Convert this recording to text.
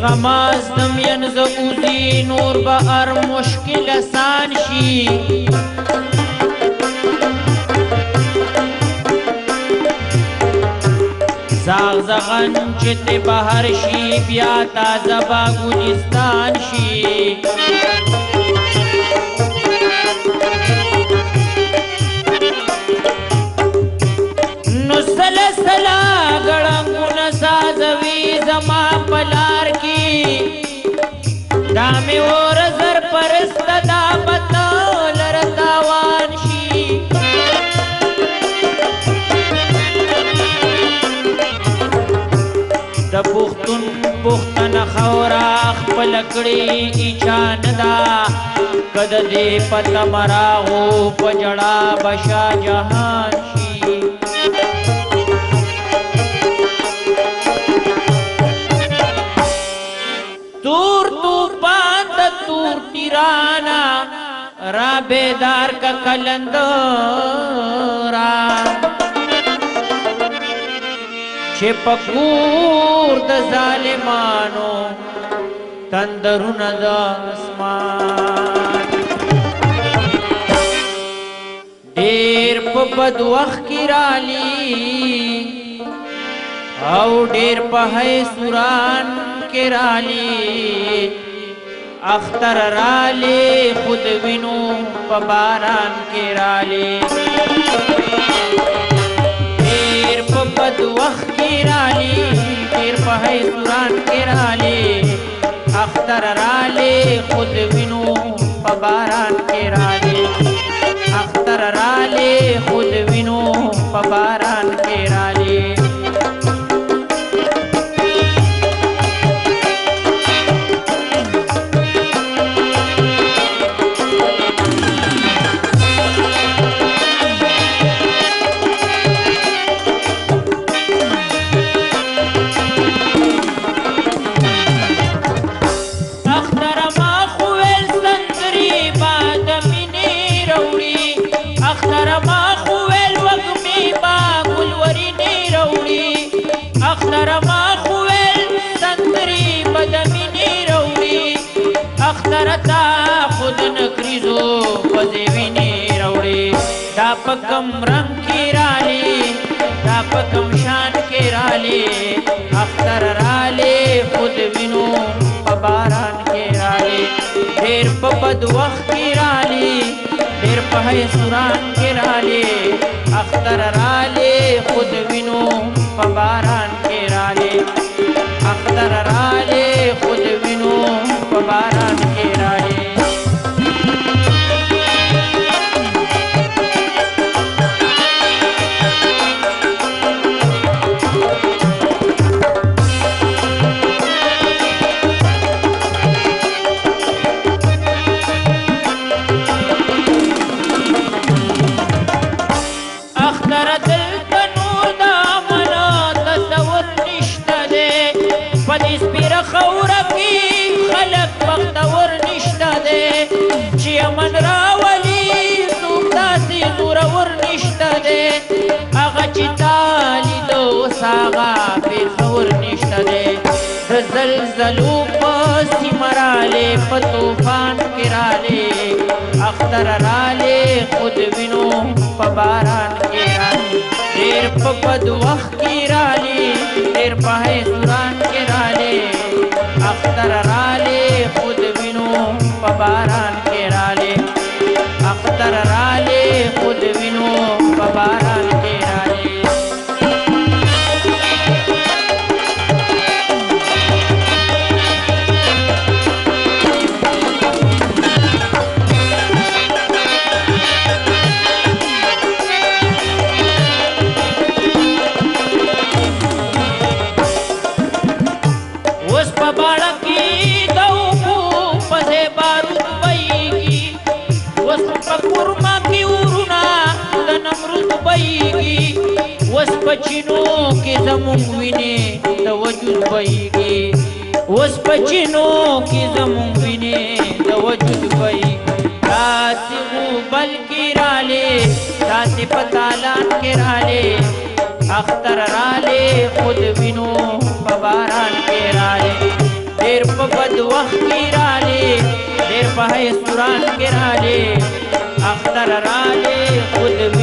غمازدم ینز اوزی نور با ار مشکل آسان شي زاغ زغن چت بهر شي بیا تازه با ګلستان شي نو سلسله ګړنګونه سازوي زما پلار کی دامي اور زر پرست دا بطول رتاوان شي د پختون پختن خورا خپل کړي ایچان دا کد دې پته مراغو پجړا بشا جهان شي تور طوفان د تور تیرانا را بیدار کا کلندرا چې پکور د ظالمانو تندرونه د اسمان ډېر په بد وخت کې رالي او ډېر په سوران کې رالي اختر رالي خود وینو په باران کې رالي ډېر په بد وخت کې رالي ډېر په سوران کې رالي اختر رالي خود وینو په باران کې رالي اختر رالي خود وینو په باران کې رالي اخترتا خود نکریزو پزیوینی روڑی دا پکم رنگ کی رالی دا پکم شان کی رالی اختر رالی خود وینو پباران کی رالی دیر پا بد وقت کی رالی دیر پا سوران کی رالی اختر رالی خود وینو پباران کی رالی اختر رالی خود وینو پباران کی رالی اختر دل تنور دا منا تصور نشته دے پدیس پیر خورا کی خلق بختور نشته دے چی امن راولی سوکداسی زورور نشته دے اغا چی تالی دو ساغا پی خور نشته دے زلزلو پسی مرالے پتوفان کرالے اختر رالے خود وینو پباران کی رالی دیر پا بد وقت کی رالی دیر پا سوران کی رالی اختر رالی خود وینو پباران کی رالی اختر رالی خود وینو پباران کی رالی پچینو کی زمون ویني د وجود بېږي وس پچینو کی زمون ویني د وجود بېږي تاسو بل کی راله تاسو پتالان کی راله اختر راله خود وینو باران کی راله देर पे बद वक्त की राले देर पे है सुरान के राले अख्तर राले खुद